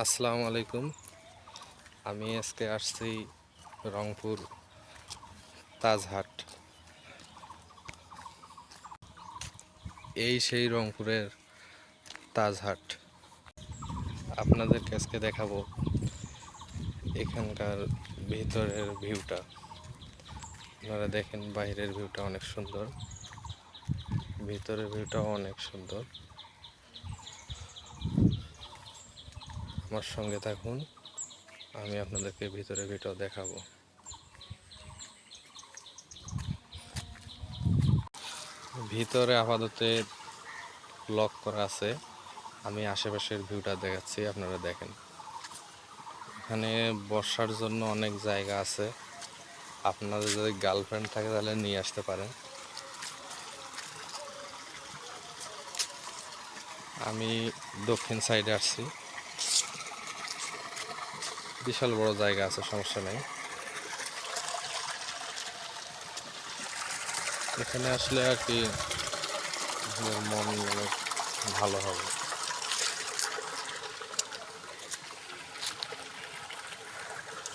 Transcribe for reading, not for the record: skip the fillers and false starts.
আসসালামু আলাইকুম। আমি আজকে আসছি রংপুর তাজহাট। এই সেই রংপুরের তাজহাট। আপনাদেরকে আজকে দেখাবো এখানকার ভিতরের ভিউটা। আপনারা দেখেন বাইরের ভিউটা অনেক সুন্দর, ভিতরের ভিউটাও অনেক সুন্দর। আমার সঙ্গে থাকুন, আমি আপনাদেরকে ভিতরের ভিউটাও দেখাবো। ভিতরে আপাতত লক করা আছে, আমি আশেপাশের ভিউটা দেখাচ্ছি, আপনারা দেখেন। এখানে বসার জন্য অনেক জায়গা আছে, আপনাদের যদি গার্লফ্রেন্ড থাকে তাহলে নিয়ে আসতে পারেন। আমি দক্ষিণ সাইডে আসছি, বিশাল বড় জায়গা আছে, সমস্যা নেই। এখানে আসলে আর কি মন অনেক ভালো হবে।